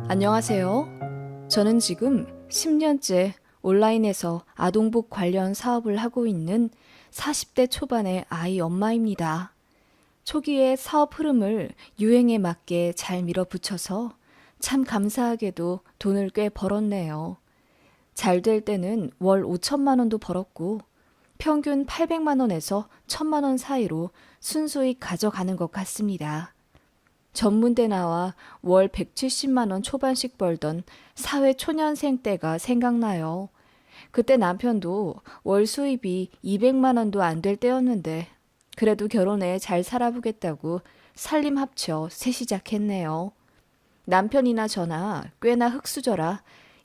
안녕하세요. 저는 지금 10년째 온라인에서 아동복 관련 사업을 하고 있는 40대 초반의 아이 엄마입니다. 초기에 사업 흐름을 유행에 맞게 잘 밀어붙여서 참 감사하게도 돈을 꽤 벌었네요. 잘 될 때는 월 5천만 원도 벌었고 평균 800만 원에서 1,000만 원 사이로 순수익 가져가는 것 같습니다. 전문대 나와 월 170만 원 초반씩 벌던 사회 초년생 때가 생각나요. 그때 남편도 월 수입이 200만 원도 안 될 때였는데 그래도 결혼해 잘 살아보겠다고 살림 합쳐 새 시작했네요. 남편이나 저나 꽤나 흙수저라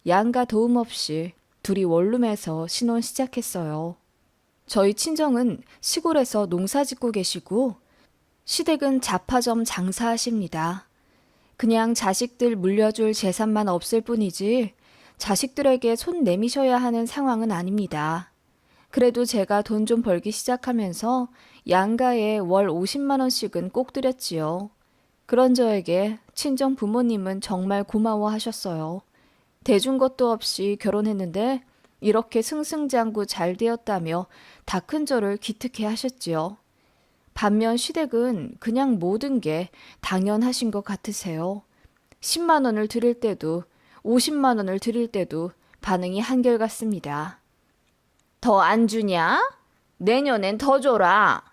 양가 도움 없이 둘이 원룸에서 신혼 시작했어요. 저희 친정은 시골에서 농사 짓고 계시고 시댁은 잡화점 장사하십니다. 그냥 자식들 물려줄 재산만 없을 뿐이지 자식들에게 손 내미셔야 하는 상황은 아닙니다. 그래도 제가 돈 좀 벌기 시작하면서 양가에 월 50만 원씩은 꼭 드렸지요. 그런 저에게 친정 부모님은 정말 고마워하셨어요. 대준 것도 없이 결혼했는데 이렇게 승승장구 잘 되었다며 다 큰 저를 기특해 하셨지요. 반면 시댁은 그냥 모든 게 당연하신 것 같으세요. 10만 원을 드릴 때도 50만 원을 드릴 때도 반응이 한결같습니다. 더 안 주냐? 내년엔 더 줘라.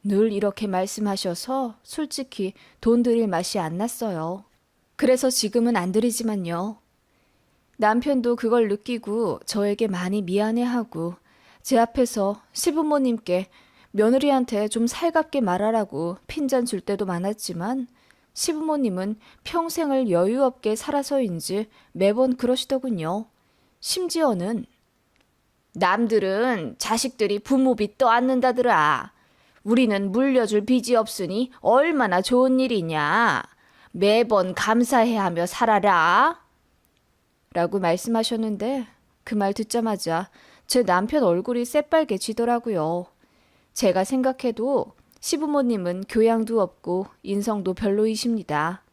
늘 이렇게 말씀하셔서 솔직히 돈 드릴 맛이 안 났어요. 그래서 지금은 안 드리지만요. 남편도 그걸 느끼고 저에게 많이 미안해하고 제 앞에서 시부모님께 며느리한테 좀 살갑게 말하라고 핀잔 줄 때도 많았지만 시부모님은 평생을 여유 없게 살아서인지 매번 그러시더군요. 심지어는 남들은 자식들이 부모 빚 떠안는다더라. 우리는 물려줄 빚이 없으니 얼마나 좋은 일이냐. 매번 감사해하며 살아라. 라고 말씀하셨는데 그 말 듣자마자 제 남편 얼굴이 새빨개지더라고요. 제가 생각해도 시부모님은 교양도 없고 인성도 별로이십니다.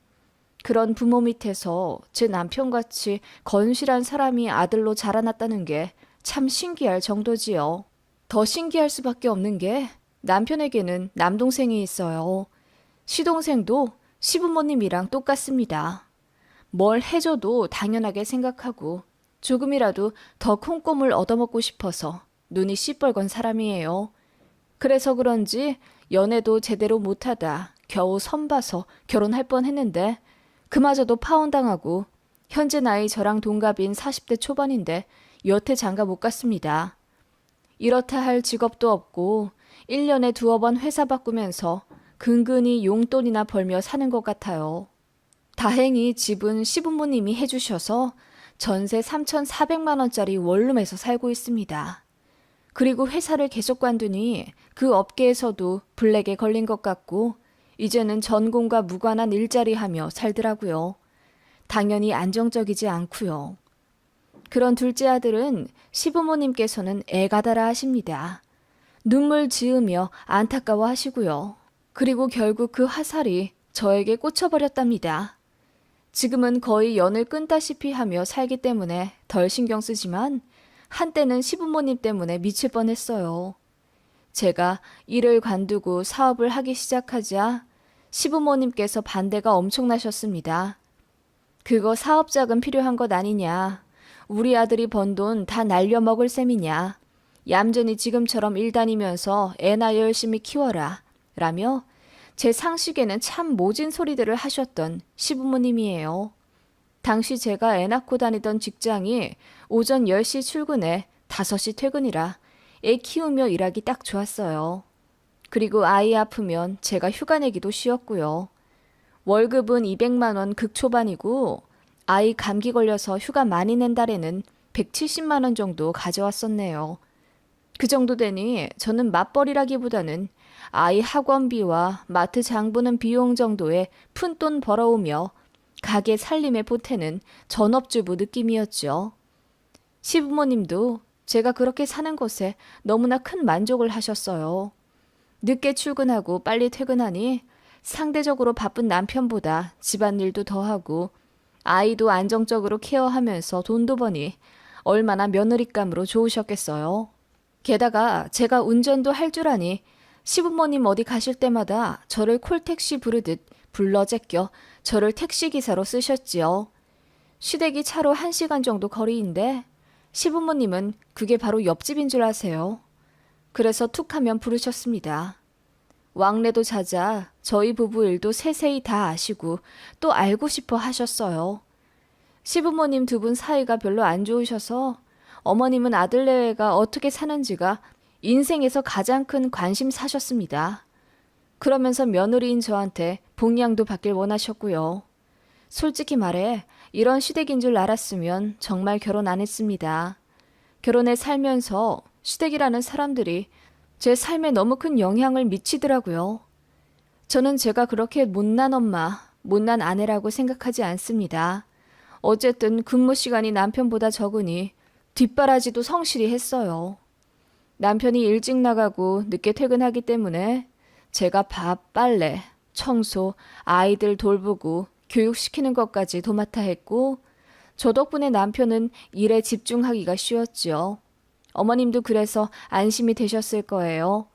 그런 부모 밑에서 제 남편같이 건실한 사람이 아들로 자라났다는 게 참 신기할 정도지요. 더 신기할 수밖에 없는 게 남편에게는 남동생이 있어요. 시동생도 시부모님이랑 똑같습니다. 뭘 해줘도 당연하게 생각하고 조금이라도 더 콩고물 얻어먹고 싶어서 눈이 시뻘건 사람이에요. 그래서 그런지 연애도 제대로 못하다 겨우 선봐서 결혼할 뻔했는데 그마저도 파혼당하고 현재 나이 저랑 동갑인 40대 초반인데 여태 장가 못 갔습니다. 이렇다 할 직업도 없고 1년에 2번 회사 바꾸면서 근근히 용돈이나 벌며 사는 것 같아요. 다행히 집은 시부모님이 해주셔서 전세 3,400만 원짜리 원룸에서 살고 있습니다. 그리고 회사를 계속 관두니 그 업계에서도 블랙에 걸린 것 같고 이제는 전공과 무관한 일자리 하며 살더라고요. 당연히 안정적이지 않고요. 그런 둘째 아들은 시부모님께서는 애가다라 하십니다. 눈물 지으며 안타까워 하시고요. 그리고 결국 그 화살이 저에게 꽂혀버렸답니다. 지금은 거의 연을 끈다시피 하며 살기 때문에 덜 신경 쓰지만 한때는 시부모님 때문에 미칠 뻔했어요. 제가 일을 관두고 사업을 하기 시작하자 시부모님께서 반대가 엄청나셨습니다. 그거 사업 자금 필요한 것 아니냐. 우리 아들이 번 돈 다 날려먹을 셈이냐. 얌전히 지금처럼 일 다니면서 애나 열심히 키워라. 라며 제 상식에는 참 모진 소리들을 하셨던 시부모님이에요. 당시 제가 애 낳고 다니던 직장이 오전 10시 출근에 5시 퇴근이라 애 키우며 일하기 딱 좋았어요. 그리고 아이 아프면 제가 휴가 내기도 쉬웠고요. 월급은 200만 원 극초반이고 아이 감기 걸려서 휴가 많이 낸 달에는 170만 원 정도 가져왔었네요. 그 정도 되니 저는 맞벌이라기보다는 아이 학원비와 마트 장 보는 비용 정도의 푼돈 벌어오며 가게 살림에 보태는 전업주부 느낌이었죠. 시부모님도 제가 그렇게 사는 것에 너무나 큰 만족을 하셨어요. 늦게 출근하고 빨리 퇴근하니 상대적으로 바쁜 남편보다 집안일도 더 하고 아이도 안정적으로 케어하면서 돈도 버니 얼마나 며느리감으로 좋으셨겠어요. 게다가 제가 운전도 할 줄 아니 시부모님 어디 가실 때마다 저를 콜택시 부르듯 불러 제껴 저를 택시기사로 쓰셨지요. 시댁이 차로 1시간 정도 거리인데 시부모님은 그게 바로 옆집인 줄 아세요. 그래서 툭 하면 부르셨습니다. 왕래도 잦아 저희 부부 일도 세세히 다 아시고 또 알고 싶어 하셨어요. 시부모님 두 분 사이가 별로 안 좋으셔서 어머님은 아들내외가 어떻게 사는지가 인생에서 가장 큰 관심사셨습니다. 그러면서 며느리인 저한테 봉양도 받길 원하셨고요. 솔직히 말해 이런 시댁인 줄 알았으면 정말 결혼 안 했습니다. 결혼해 살면서 시댁이라는 사람들이 제 삶에 너무 큰 영향을 미치더라고요. 저는 제가 그렇게 못난 엄마, 못난 아내라고 생각하지 않습니다. 어쨌든 근무 시간이 남편보다 적으니 뒷바라지도 성실히 했어요. 남편이 일찍 나가고 늦게 퇴근하기 때문에 제가 밥, 빨래, 청소, 아이들 돌보고 교육시키는 것까지 도맡아 했고 저 덕분에 남편은 일에 집중하기가 쉬웠지요. 어머님도 그래서 안심이 되셨을 거예요.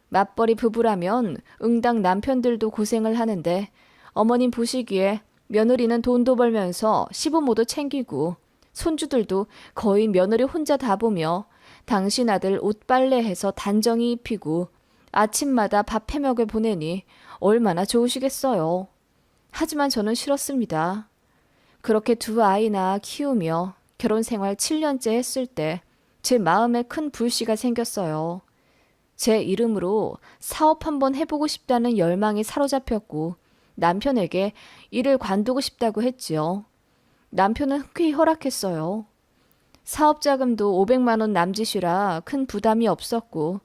맞벌이 부부라면 응당 남편들도 고생을 하는데 어머님 보시기에 며느리는 돈도 벌면서 시부모도 챙기고 손주들도 거의 며느리 혼자 다 보며 당신 아들 옷 빨래해서 단정히 입히고 아침마다 밥 해먹여 보내니 얼마나 좋으시겠어요. 하지만 저는 싫었습니다. 그렇게 두 아이나 키우며 결혼 생활 7년째 했을 때 제 마음에 큰 불씨가 생겼어요. 제 이름으로 사업 한번 해보고 싶다는 열망에 사로잡혔고 남편에게 일을 관두고 싶다고 했지요. 남편은 흔쾌히 허락했어요. 사업 자금도 500만 원 남짓이라 큰 부담이 없었고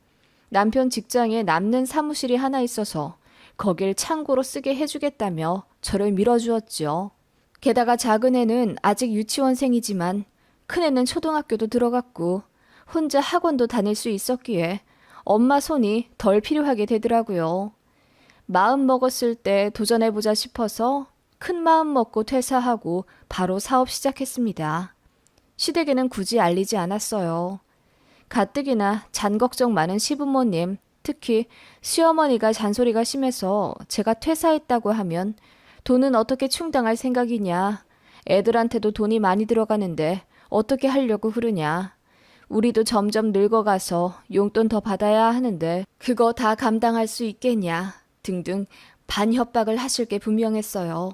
남편 직장에 남는 사무실이 하나 있어서 거길 창고로 쓰게 해주겠다며 저를 밀어주었지요. 게다가 작은 애는 아직 유치원생이지만 큰애는 초등학교도 들어갔고 혼자 학원도 다닐 수 있었기에 엄마 손이 덜 필요하게 되더라고요. 마음 먹었을 때 도전해보자 싶어서 큰 마음 먹고 퇴사하고 바로 사업 시작했습니다. 시댁에는 굳이 알리지 않았어요. 가뜩이나 잔 걱정 많은 시부모님, 특히 시어머니가 잔소리가 심해서 제가 퇴사했다고 하면 돈은 어떻게 충당할 생각이냐. 애들한테도 돈이 많이 들어가는데 어떻게 하려고 그러냐. 우리도 점점 늙어가서 용돈 더 받아야 하는데 그거 다 감당할 수 있겠냐. 등등 반협박을 하실 게 분명했어요.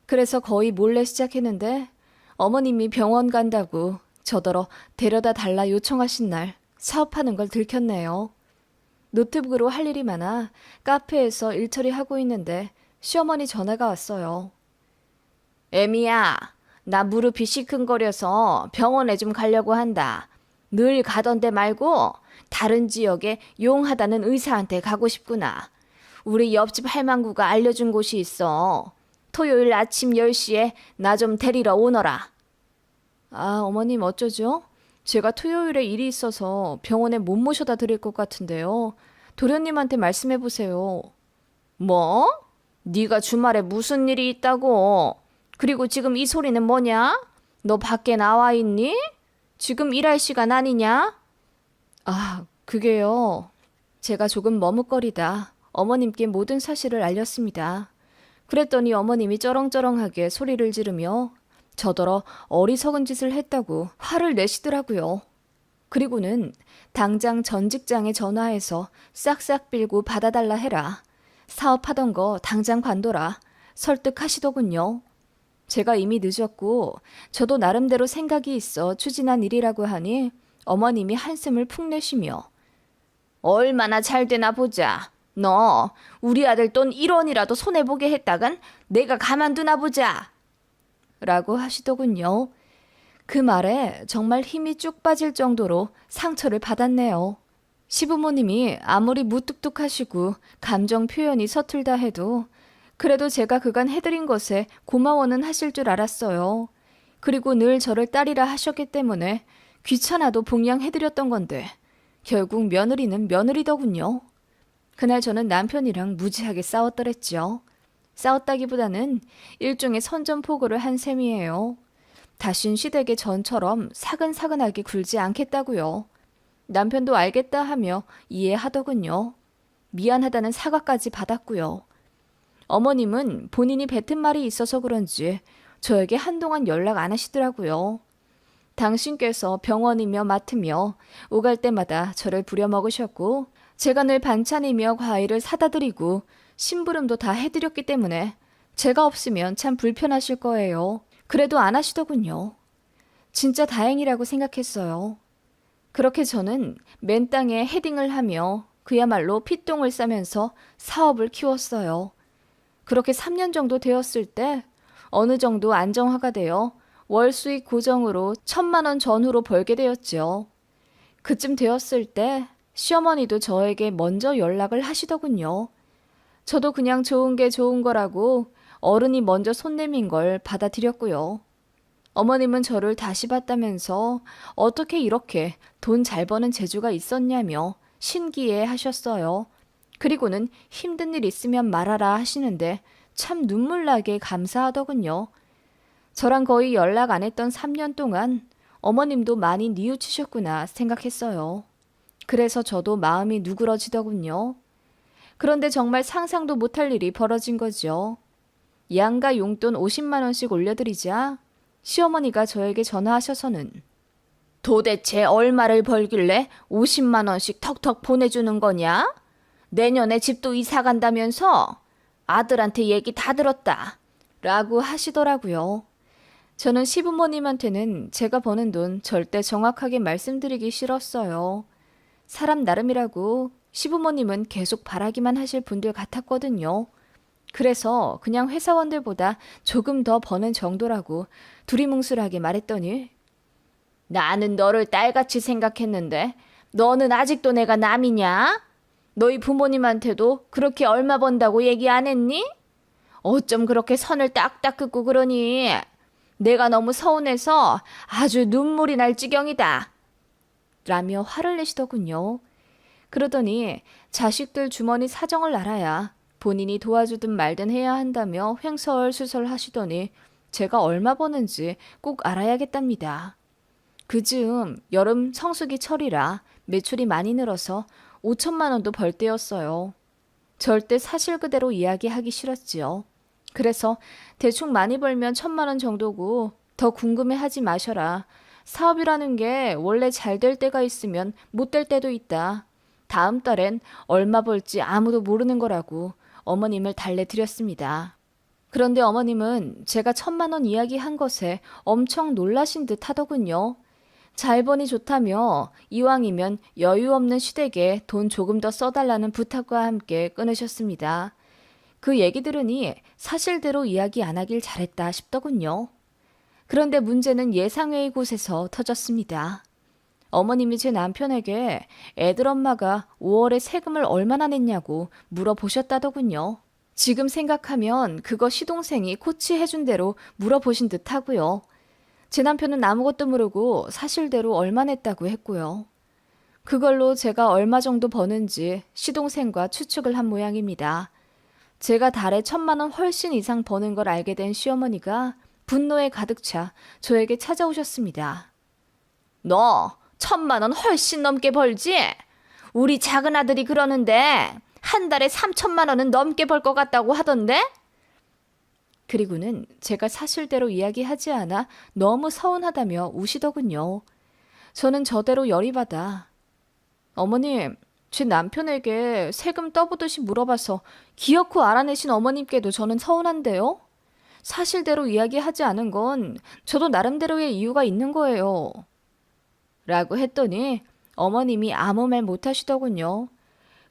그래서 거의 몰래 시작했는데 어머님이 병원 간다고 저더러 데려다 달라 요청하신 날 사업하는 걸 들켰네요. 노트북으로 할 일이 많아 카페에서 일 처리하고 있는데 시어머니 전화가 왔어요. 애미야, 나 무릎이 시큰거려서 병원에 좀 가려고 한다. 늘 가던 데 말고 다른 지역에 용하다는 의사한테 가고 싶구나. 우리 옆집 할망구가 알려준 곳이 있어. 토요일 아침 10시에 나 좀 데리러 오너라. 아, 어머님 어쩌죠? 제가 토요일에 일이 있어서 병원에 못 모셔다 드릴 것 같은데요. 도련님한테 말씀해 보세요. 뭐? 네가 주말에 무슨 일이 있다고? 그리고 지금 이 소리는 뭐냐? 너 밖에 나와 있니? 지금 일할 시간 아니냐? 아, 그게요. 제가 조금 머뭇거리다 어머님께 모든 사실을 알렸습니다. 그랬더니 어머님이 쩌렁쩌렁하게 소리를 지르며 저더러 어리석은 짓을 했다고 화를 내시더라고요. 그리고는 당장 전 직장에 전화해서 싹싹 빌고 받아달라 해라. 사업하던 거 당장 관둬라. 설득하시더군요. 제가 이미 늦었고 저도 나름대로 생각이 있어 추진한 일이라고 하니 어머님이 한숨을 푹 내쉬며 얼마나 잘 되나 보자. 너 우리 아들 돈 1원이라도 손해보게 했다간 내가 가만두나 보자. 라고 하시더군요. 그 말에 정말 힘이 쭉 빠질 정도로 상처를 받았네요. 시부모님이 아무리 무뚝뚝하시고 감정 표현이 서툴다 해도 그래도 제가 그간 해드린 것에 고마워는 하실 줄 알았어요. 그리고 늘 저를 딸이라 하셨기 때문에 귀찮아도 봉양해드렸던 건데 결국 며느리는 며느리더군요. 그날 저는 남편이랑 무지하게 싸웠더랬죠. 싸웠다기보다는 일종의 선전포고를 한 셈이에요. 다신 시댁의 전처럼 사근사근하게 굴지 않겠다고요. 남편도 알겠다 하며 이해하더군요. 미안하다는 사과까지 받았고요. 어머님은 본인이 뱉은 말이 있어서 그런지 저에게 한동안 연락 안 하시더라고요. 당신께서 병원이며 맡으며 오갈 때마다 저를 부려먹으셨고 제가 늘 반찬이며 과일을 사다 드리고 심부름도 다 해드렸기 때문에 제가 없으면 참 불편하실 거예요. 그래도 안 하시더군요. 진짜 다행이라고 생각했어요. 그렇게 저는 맨 땅에 헤딩을 하며 그야말로 핏똥을 싸면서 사업을 키웠어요. 그렇게 3년 정도 되었을 때 어느 정도 안정화가 되어 월 수익 고정으로 1,000만 원 전후로 벌게 되었죠. 그쯤 되었을 때 시어머니도 저에게 먼저 연락을 하시더군요. 저도 그냥 좋은 게 좋은 거라고 어른이 먼저 손 내민 걸 받아들였고요. 어머님은 저를 다시 봤다면서 어떻게 이렇게 돈 잘 버는 재주가 있었냐며 신기해 하셨어요. 그리고는 힘든 일 있으면 말하라 하시는데 참 눈물나게 감사하더군요. 저랑 거의 연락 안 했던 3년 동안 어머님도 많이 뉘우치셨구나 생각했어요. 그래서 저도 마음이 누그러지더군요. 그런데 정말 상상도 못할 일이 벌어진 거죠. 양가 용돈 50만 원씩 올려드리자 시어머니가 저에게 전화하셔서는 도대체 얼마를 벌길래 50만 원씩 턱턱 보내주는 거냐? 내년에 집도 이사 간다면서? 아들한테 얘기 다 들었다. 라고 하시더라고요. 저는 시부모님한테는 제가 버는 돈 절대 정확하게 말씀드리기 싫었어요. 사람 나름이라고 시부모님은 계속 바라기만 하실 분들 같았거든요. 그래서 그냥 회사원들보다 조금 더 버는 정도라고 두리뭉술하게 말했더니 나는 너를 딸같이 생각했는데 너는 아직도 내가 남이냐? 너희 부모님한테도 그렇게 얼마 번다고 얘기 안 했니? 어쩜 그렇게 선을 딱딱 긋고 그러니? 내가 너무 서운해서 아주 눈물이 날 지경이다. 라며 화를 내시더군요. 그러더니 자식들 주머니 사정을 알아야 본인이 도와주든 말든 해야 한다며 횡설수설 하시더니 제가 얼마 버는지 꼭 알아야겠답니다. 그즈음 여름 성수기 철이라 매출이 많이 늘어서 5천만 원도 벌 때였어요. 절대 사실 그대로 이야기하기 싫었지요. 그래서 대충 많이 벌면 1,000만 원 정도고 더 궁금해하지 마셔라. 사업이라는 게 원래 잘 될 때가 있으면 못 될 때도 있다. 다음 달엔 얼마 벌지 아무도 모르는 거라고 어머님을 달래드렸습니다. 그런데 어머님은 제가 1,000만 원 이야기한 것에 엄청 놀라신 듯 하더군요. 잘 버니 좋다며 이왕이면 여유 없는 시댁에 돈 조금 더 써달라는 부탁과 함께 끊으셨습니다. 그 얘기 들으니 사실대로 이야기 안 하길 잘했다 싶더군요. 그런데 문제는 예상외의 곳에서 터졌습니다. 어머님이 제 남편에게 애들 엄마가 5월에 세금을 얼마나 냈냐고 물어보셨다더군요. 지금 생각하면 그거 시동생이 코치해준 대로 물어보신 듯 하고요. 제 남편은 아무것도 모르고 사실대로 얼마 냈다고 했고요. 그걸로 제가 얼마 정도 버는지 시동생과 추측을 한 모양입니다. 제가 달에 1,000만 원 훨씬 이상 버는 걸 알게 된 시어머니가 분노에 가득 차 저에게 찾아오셨습니다. 너 1,000만 원 훨씬 넘게 벌지? 우리 작은 아들이 그러는데 한 달에 3,000만 원은 넘게 벌 것 같다고 하던데? 그리고는 제가 사실대로 이야기하지 않아 너무 서운하다며 우시더군요. 저는 저대로 열이 받아 어머님, 제 남편에게 세금 떠보듯이 물어봐서 기어코 알아내신 어머님께도 저는 서운한데요. 사실대로 이야기하지 않은 건 저도 나름대로의 이유가 있는 거예요. 라고 했더니 어머님이 아무 말 못하시더군요.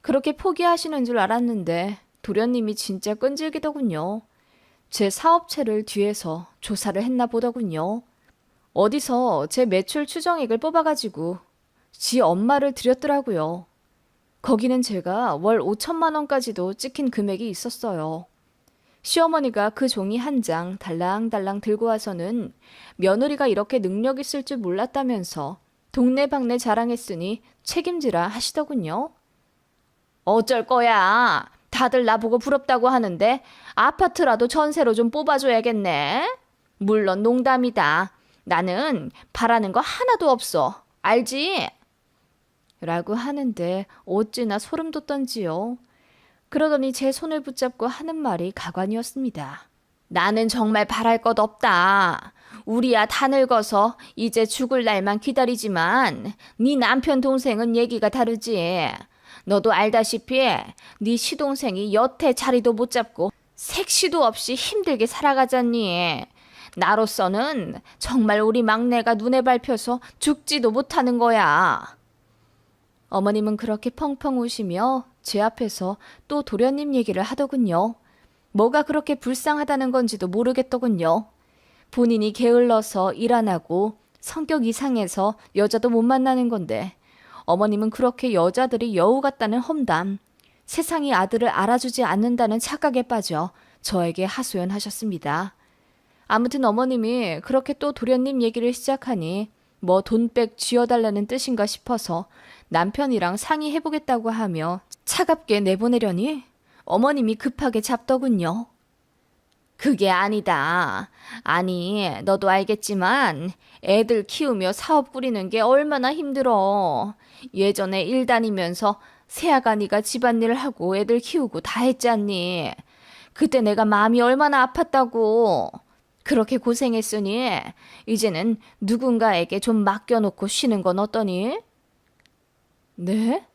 그렇게 포기하시는 줄 알았는데 도련님이 진짜 끈질기더군요. 제 사업체를 뒤에서 조사를 했나 보더군요. 어디서 제 매출 추정액을 뽑아가지고 지 엄마를 드렸더라고요. 거기는 제가 월 5천만 원까지도 찍힌 금액이 있었어요. 시어머니가 그 종이 한 장 달랑달랑 들고 와서는 며느리가 이렇게 능력 있을 줄 몰랐다면서 동네방네 자랑했으니 책임지라 하시더군요. 어쩔 거야. 다들 나보고 부럽다고 하는데 아파트라도 전세로 좀 뽑아줘야겠네. 물론 농담이다. 나는 바라는 거 하나도 없어. 알지? 라고 하는데 어찌나 소름 돋던지요. 그러더니 제 손을 붙잡고 하는 말이 가관이었습니다. 나는 정말 바랄 것 없다. 우리야 다 늙어서 이제 죽을 날만 기다리지만 네 남편 동생은 얘기가 다르지. 너도 알다시피 네 시동생이 여태 자리도 못 잡고 색시도 없이 힘들게 살아가잖니. 나로서는 정말 우리 막내가 눈에 밟혀서 죽지도 못하는 거야. 어머님은 그렇게 펑펑 우시며 제 앞에서 또 도련님 얘기를 하더군요. 뭐가 그렇게 불쌍하다는 건지도 모르겠더군요. 본인이 게을러서 일 안 하고 성격 이상해서 여자도 못 만나는 건데 어머님은 그렇게 여자들이 여우 같다는 험담, 세상이 아들을 알아주지 않는다는 착각에 빠져 저에게 하소연하셨습니다. 아무튼 어머님이 그렇게 또 도련님 얘기를 시작하니 뭐 돈백 쥐어달라는 뜻인가 싶어서 남편이랑 상의해보겠다고 하며 차갑게 내보내려니 어머님이 급하게 잡더군요. 그게 아니다. 아니, 너도 알겠지만 애들 키우며 사업 꾸리는 게 얼마나 힘들어. 예전에 일 다니면서 새아가 네가 집안일 하고 애들 키우고 다 했잖니. 그때 내가 마음이 얼마나 아팠다고. 그렇게 고생했으니 이제는 누군가에게 좀 맡겨놓고 쉬는 건 어떠니? 네?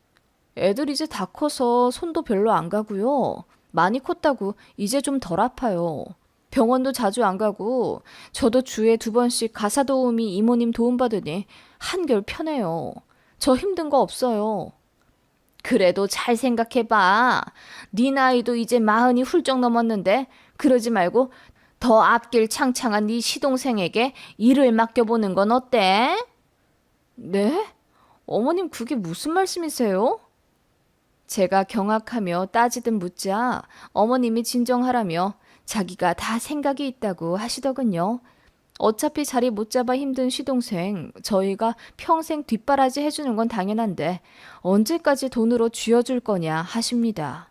애들 이제 다 커서 손도 별로 안 가고요. 많이 컸다고 이제 좀 덜 아파요. 병원도 자주 안 가고 저도 주에 2번씩 가사 도우미 이모님 도움받으니 한결 편해요. 저 힘든 거 없어요. 그래도 잘 생각해봐. 네 나이도 이제 40이 훌쩍 넘었는데 그러지 말고 더 앞길 창창한 네 시동생에게 일을 맡겨보는 건 어때? 네? 어머님 그게 무슨 말씀이세요? 제가 경악하며 따지듯 묻자 어머님이 진정하라며 자기가 다 생각이 있다고 하시더군요. 어차피 자리 못 잡아 힘든 시동생 저희가 평생 뒷바라지 해주는 건 당연한데 언제까지 돈으로 쥐어줄 거냐 하십니다.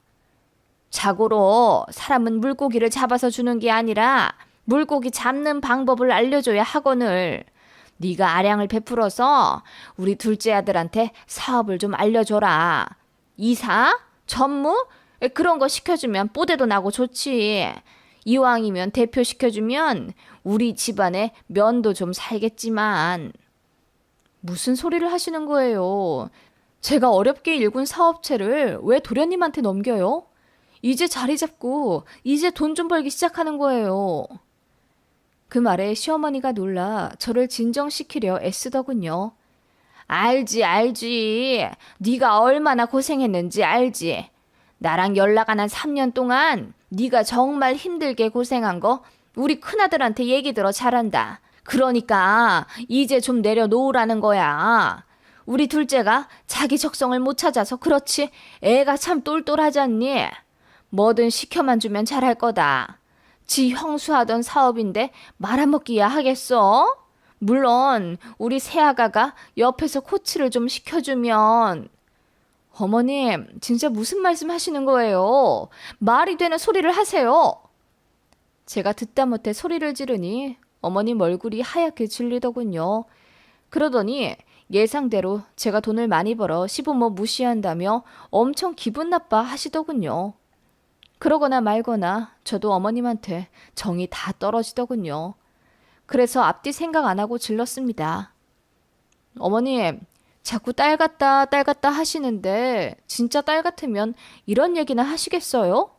자고로 사람은 물고기를 잡아서 주는 게 아니라 물고기 잡는 방법을 알려줘야 하거늘. 네가 아량을 베풀어서 우리 둘째 아들한테 사업을 좀 알려줘라. 이사? 전무? 그런 거 시켜주면 뽀대도 나고 좋지. 이왕이면 대표 시켜주면 우리 집안에 면도 좀 살겠지만. 무슨 소리를 하시는 거예요? 제가 어렵게 일군 사업체를 왜 도련님한테 넘겨요? 이제 자리 잡고 이제 돈 좀 벌기 시작하는 거예요. 그 말에 시어머니가 놀라 저를 진정시키려 애쓰더군요. 알지. 네가 얼마나 고생했는지 알지. 나랑 연락 안 한 3년 동안 네가 정말 힘들게 고생한 거 우리 큰아들한테 얘기 들어 잘한다. 그러니까 이제 좀 내려놓으라는 거야. 우리 둘째가 자기 적성을 못 찾아서 그렇지 애가 참 똘똘하잖니. 뭐든 시켜만 주면 잘할 거다. 지 형수하던 사업인데 말아먹기야 하겠어? 물론 우리 새아가가 옆에서 코치를 좀 시켜주면. 어머님 진짜 무슨 말씀 하시는 거예요? 말이 되는 소리를 하세요. 제가 듣다 못해 소리를 지르니 어머님 얼굴이 하얗게 질리더군요. 그러더니 예상대로 제가 돈을 많이 벌어 시부모 무시한다며 엄청 기분 나빠 하시더군요. 그러거나 말거나 저도 어머님한테 정이 다 떨어지더군요. 그래서 앞뒤 생각 안 하고 질렀습니다. 어머님, 자꾸 딸 같다 하시는데 진짜 딸 같으면 이런 얘기나 하시겠어요?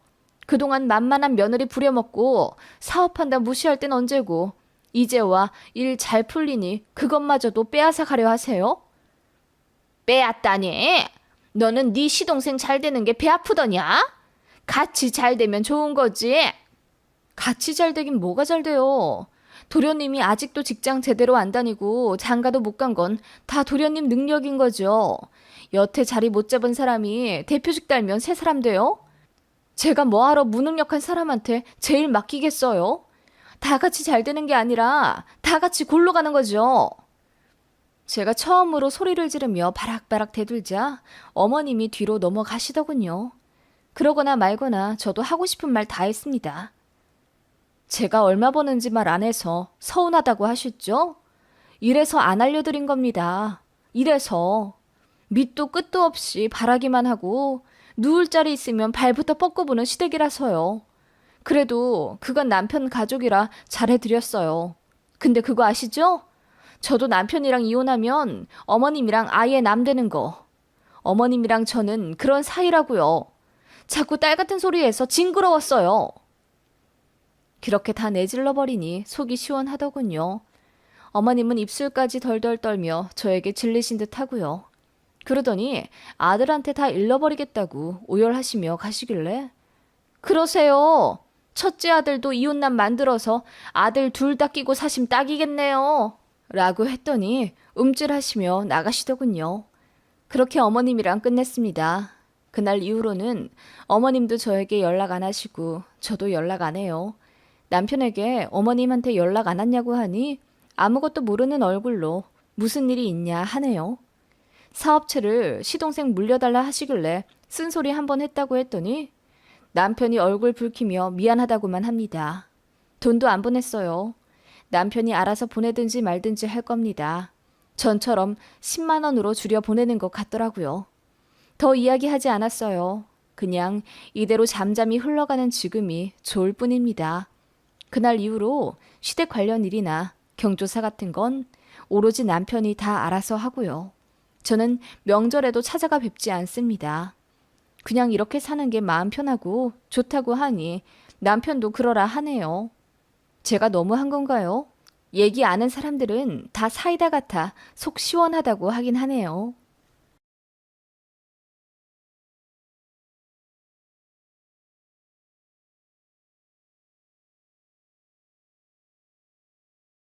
그동안 만만한 며느리 부려먹고 사업한다 무시할 땐 언제고 이제와 일 잘 풀리니 그것마저도 빼앗아 가려 하세요? 빼앗다니? 너는 네 시동생 잘 되는 게 배 아프더냐? 같이 잘 되면 좋은 거지. 같이 잘 되긴 뭐가 잘 돼요. 도련님이 아직도 직장 제대로 안 다니고 장가도 못 간 건 다 도련님 능력인 거죠. 여태 자리 못 잡은 사람이 대표직 달면 새 사람 돼요? 제가 뭐하러 무능력한 사람한테 제일 맡기겠어요? 다 같이 잘 되는 게 아니라 다 같이 골로 가는 거죠. 제가 처음으로 소리를 지르며 바락바락 대들자 어머님이 뒤로 넘어가시더군요. 그러거나 말거나 저도 하고 싶은 말 다 했습니다. 제가 얼마 버는지 말 안 해서 서운하다고 하셨죠? 이래서 안 알려드린 겁니다. 이래서 밑도 끝도 없이 바라기만 하고 누울 자리 있으면 발부터 뻗고 보는 시댁이라서요. 그래도 그건 남편 가족이라 잘해드렸어요. 근데 그거 아시죠? 저도 남편이랑 이혼하면 어머님이랑 아예 남되는 거. 어머님이랑 저는 그런 사이라고요. 자꾸 딸 같은 소리해서 징그러웠어요. 그렇게 다 내질러버리니 속이 시원하더군요. 어머님은 입술까지 덜덜 떨며 저에게 질리신 듯 하고요. 그러더니 아들한테 다 잃어버리겠다고 오열하시며 가시길래 그러세요. 첫째 아들도 이혼남 만들어서 아들 둘 다 끼고 사심 딱이겠네요. 라고 했더니 움찔하시며 나가시더군요. 그렇게 어머님이랑 끝냈습니다. 그날 이후로는 어머님도 저에게 연락 안 하시고 저도 연락 안 해요. 남편에게 어머님한테 연락 안 왔냐고 하니 아무것도 모르는 얼굴로 무슨 일이 있냐 하네요. 사업체를 시동생 물려달라 하시길래 쓴소리 한번 했다고 했더니 남편이 얼굴 붉히며 미안하다고만 합니다. 돈도 안 보냈어요. 남편이 알아서 보내든지 말든지 할 겁니다. 전처럼 10만 원으로 줄여 보내는 것 같더라고요. 더 이야기하지 않았어요. 그냥 이대로 잠잠히 흘러가는 지금이 좋을 뿐입니다. 그날 이후로 시댁 관련 일이나 경조사 같은 건 오로지 남편이 다 알아서 하고요. 저는 명절에도 찾아가 뵙지 않습니다. 그냥 이렇게 사는 게 마음 편하고 좋다고 하니 남편도 그러라 하네요. 제가 너무한 건가요? 얘기 아는 사람들은 다 사이다 같아 속 시원하다고 하긴 하네요.